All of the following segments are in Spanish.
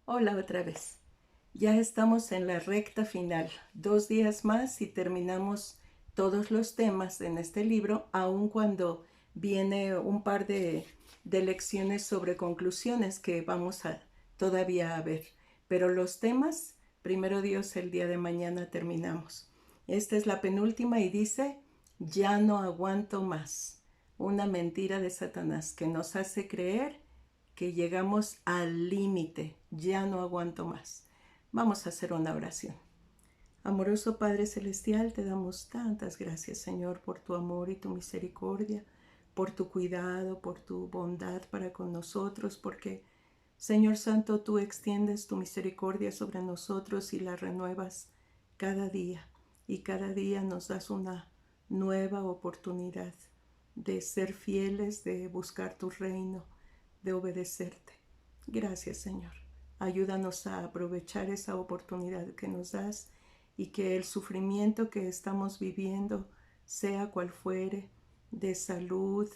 Hola otra vez. Ya estamos en la recta final. 2 días más y terminamos todos los temas en este libro, aun cuando viene un par de lecciones sobre conclusiones que vamos a todavía a ver. Pero los temas, primero Dios, el día de mañana terminamos. Esta es la penúltima y dice, ya no aguanto más. Una mentira de Satanás que nos hace creer que llegamos al límite, ya no aguanto más. Vamos a hacer una oración. Amoroso Padre Celestial, te damos tantas gracias, Señor, por tu amor y tu misericordia, por tu cuidado, por tu bondad para con nosotros, porque, Señor Santo, tú extiendes tu misericordia sobre nosotros y la renuevas cada día. Y cada día nos das una nueva oportunidad de ser fieles, de buscar tu reino, de obedecerte. Gracias, Señor. Ayúdanos a aprovechar esa oportunidad que nos das y que el sufrimiento que estamos viviendo, sea cual fuere, de salud,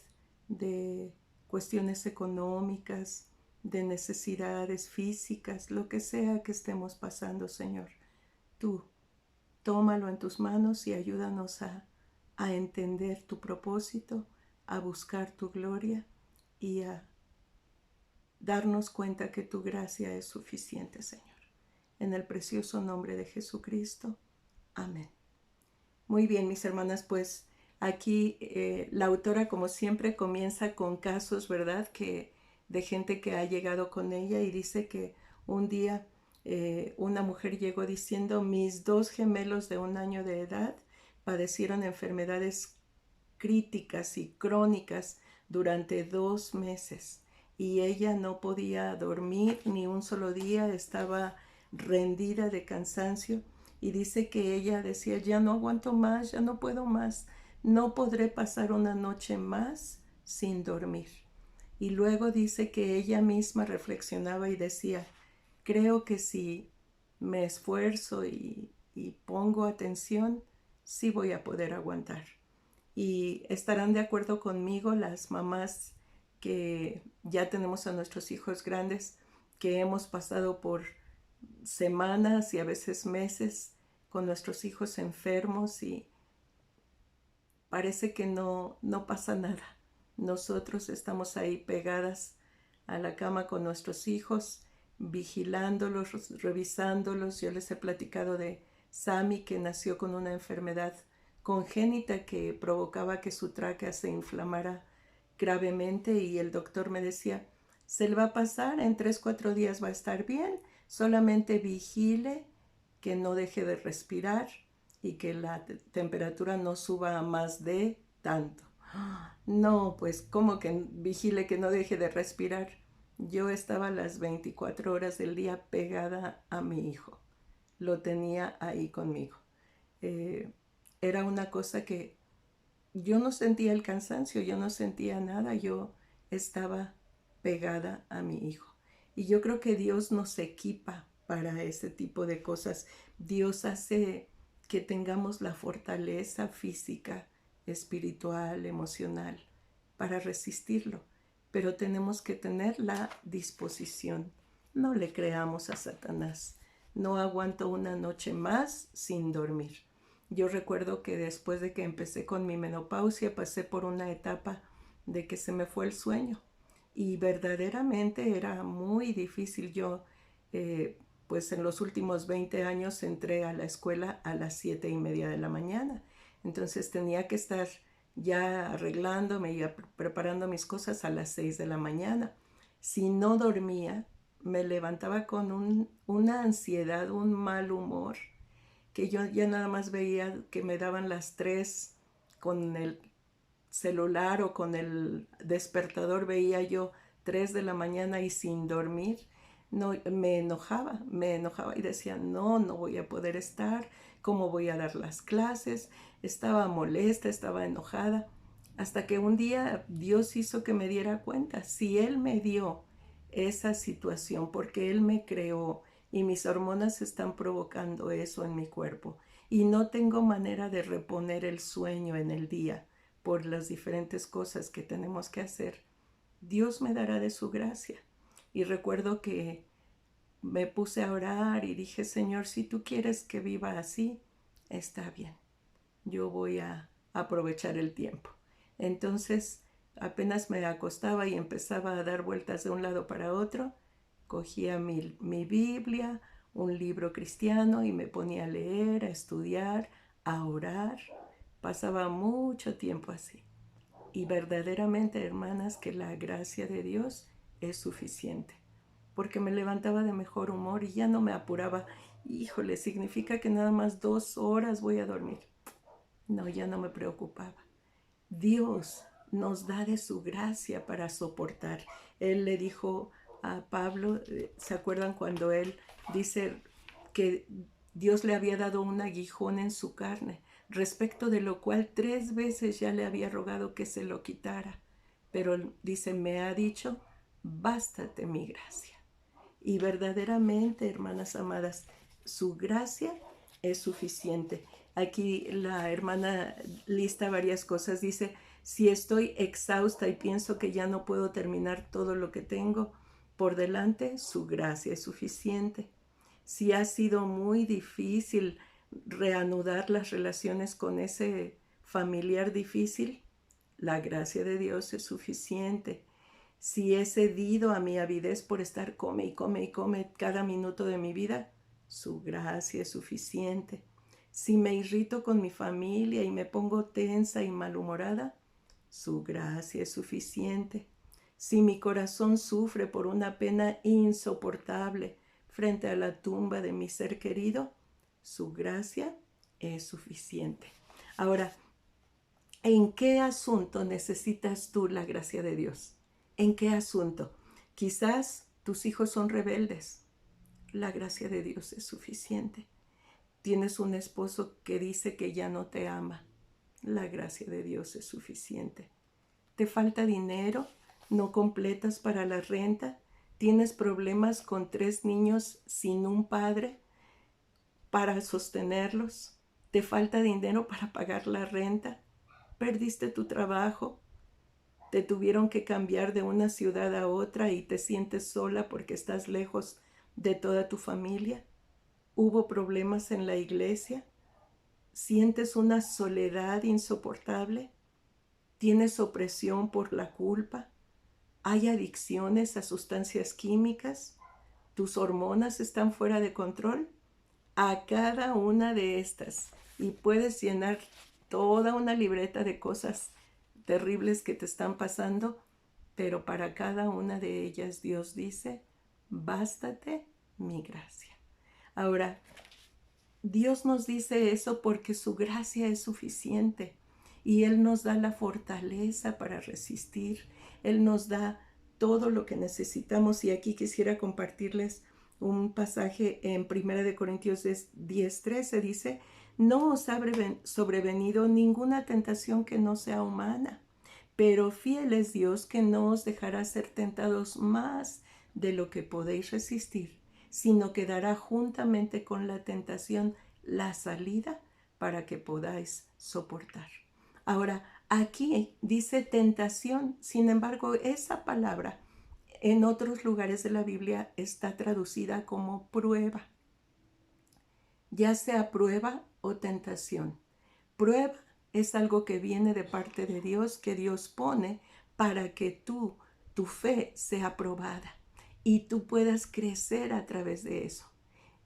de cuestiones económicas, de necesidades físicas, lo que sea que estemos pasando, Señor, tú tómalo en tus manos y ayúdanos a entender tu propósito, a buscar tu gloria y a darnos cuenta que tu gracia es suficiente, Señor. En el precioso nombre de Jesucristo. Amén. Muy bien, mis hermanas, pues aquí la autora, como siempre, comienza con casos, ¿verdad? De gente que ha llegado con ella y dice que un día una mujer llegó diciendo, mis dos gemelos de 1 año de edad padecieron enfermedades críticas y crónicas durante 2 meses y ella no podía dormir ni un solo día, estaba rendida de cansancio y dice que ella decía, ya no aguanto más, ya no puedo más, no podré pasar una noche más sin dormir. Y luego dice que ella misma reflexionaba y decía, creo que si me esfuerzo y pongo atención, sí voy a poder aguantar. Y estarán de acuerdo conmigo las mamás que ya tenemos a nuestros hijos grandes, que hemos pasado por semanas y a veces meses con nuestros hijos enfermos y parece que no pasa nada. Nosotros estamos ahí pegadas a la cama con nuestros hijos, vigilándolos, revisándolos. Yo les he platicado de Sammy, que nació con una enfermedad congénita que provocaba que su tráquea se inflamara gravemente y el doctor me decía, se le va a pasar, en 3, 4 días va a estar bien, solamente vigile que no deje de respirar y que la temperatura no suba a más de tanto. No, pues como que vigile que no deje de respirar. Yo estaba las 24 horas del día pegada a mi hijo. Lo tenía ahí conmigo. Eh, Era una cosa que yo no sentía el cansancio, yo no sentía nada, yo estaba pegada a mi hijo. Y yo creo que Dios nos equipa para ese tipo de cosas. Dios hace que tengamos la fortaleza física, espiritual, emocional para resistirlo. Pero tenemos que tener la disposición. No le creamos a Satanás. No aguanto una noche más sin dormir. Yo recuerdo que después de que empecé con mi menopausia pasé por una etapa de que se me fue el sueño y verdaderamente era muy difícil. Yo pues en los últimos 20 años entré a la escuela a las 7:30 de la mañana, entonces tenía que estar ya arreglándome y preparando mis cosas a las 6 de la mañana. Si no dormía me levantaba con una ansiedad, un mal humor, que yo ya nada más veía que me daban las 3 con el celular o con el despertador, veía yo 3 de la mañana y sin dormir. No, me enojaba y decía, no voy a poder estar, ¿cómo voy a dar las clases? Estaba molesta, estaba enojada, hasta que un día Dios hizo que me diera cuenta, si Él me dio esa situación, porque Él me creó y mis hormonas están provocando eso en mi cuerpo y no tengo manera de reponer el sueño en el día por las diferentes cosas que tenemos que hacer, Dios me dará de su gracia. Y recuerdo que me puse a orar y dije, Señor, si tú quieres que viva así, está bien. Yo voy a aprovechar el tiempo. Entonces, apenas me acostaba y empezaba a dar vueltas de un lado para otro, cogía mi Biblia, un libro cristiano y me ponía a leer, a estudiar, a orar. Pasaba mucho tiempo así. Y verdaderamente, hermanas, que la gracia de Dios es suficiente. Porque me levantaba de mejor humor y ya no me apuraba. Híjole, significa que nada más 2 horas voy a dormir. No, ya no me preocupaba. Dios nos da de su gracia para soportar. Él le dijo a Pablo, ¿se acuerdan cuando él dice que Dios le había dado un aguijón en su carne, respecto de lo cual 3 veces ya le había rogado que se lo quitara? Pero dice, me ha dicho, bástate mi gracia. Y verdaderamente, hermanas amadas, su gracia es suficiente. Aquí la hermana lista varias cosas. Dice, si estoy exhausta y pienso que ya no puedo terminar todo lo que tengo por delante, su gracia es suficiente. Si ha sido muy difícil reanudar las relaciones con ese familiar difícil, la gracia de Dios es suficiente. Si he cedido a mi avidez por estar come y come y come cada minuto de mi vida, su gracia es suficiente. Si me irrito con mi familia y me pongo tensa y malhumorada, su gracia es suficiente. Si mi corazón sufre por una pena insoportable frente a la tumba de mi ser querido, su gracia es suficiente. Ahora, ¿en qué asunto necesitas tú la gracia de Dios? ¿En qué asunto? Quizás tus hijos son rebeldes. La gracia de Dios es suficiente. Tienes un esposo que dice que ya no te ama. La gracia de Dios es suficiente. ¿Te falta dinero? ¿No completas para la renta? ¿Tienes problemas con 3 niños sin un padre para sostenerlos? ¿Te falta dinero para pagar la renta? ¿Perdiste tu trabajo? ¿Te tuvieron que cambiar de una ciudad a otra y te sientes sola porque estás lejos de toda tu familia? ¿Hubo problemas en la iglesia? ¿Sientes una soledad insoportable? ¿Tienes opresión por la culpa? ¿Hay adicciones a sustancias químicas? ¿Tus hormonas están fuera de control? A cada una de estas, y puedes llenar toda una libreta de cosas terribles que te están pasando, pero para cada una de ellas Dios dice, bástate mi gracia. Ahora, Dios nos dice eso porque su gracia es suficiente y Él nos da la fortaleza para resistir. Él nos da todo lo que necesitamos y aquí quisiera compartirles un pasaje en 1 Corintios 10:13. Dice, no os ha sobrevenido ninguna tentación que no sea humana, pero fiel es Dios que no os dejará ser tentados más de lo que podéis resistir, sino que dará juntamente con la tentación la salida para que podáis soportar. Ahora, aquí dice tentación, sin embargo, esa palabra en otros lugares de la Biblia está traducida como prueba, ya sea prueba o tentación. Prueba es algo que viene de parte de Dios, que Dios pone para que tu fe sea probada y tú puedas crecer a través de eso.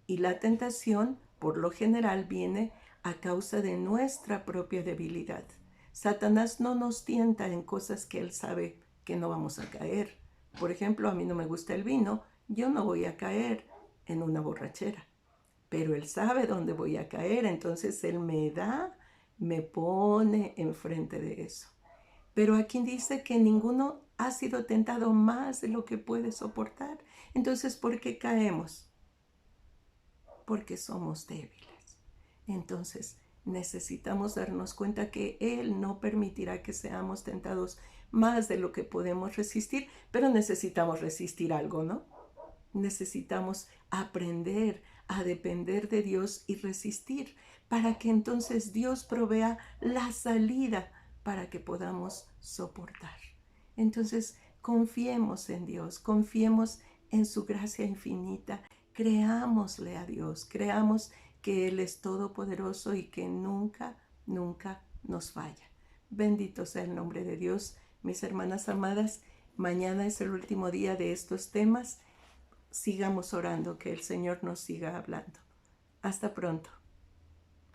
Y la tentación, por lo general, viene a causa de nuestra propia debilidad. Satanás no nos tienta en cosas que él sabe que no vamos a caer. Por ejemplo, a mí no me gusta el vino, yo no voy a caer en una borrachera. Pero él sabe dónde voy a caer, entonces él me pone enfrente de eso. Pero aquí dice que ninguno ha sido tentado más de lo que puede soportar. Entonces, ¿por qué caemos? Porque somos débiles. Entonces, necesitamos darnos cuenta que Él no permitirá que seamos tentados más de lo que podemos resistir, pero necesitamos resistir algo, ¿no? Necesitamos aprender a depender de Dios y resistir para que entonces Dios provea la salida para que podamos soportar. Entonces, confiemos en Dios, confiemos en su gracia infinita Creámosle a Dios, creamos que Él es todopoderoso y que nunca, nunca nos falla. Bendito sea el nombre de Dios, mis hermanas amadas. Mañana es el último día de estos temas. Sigamos orando, que el Señor nos siga hablando. Hasta pronto.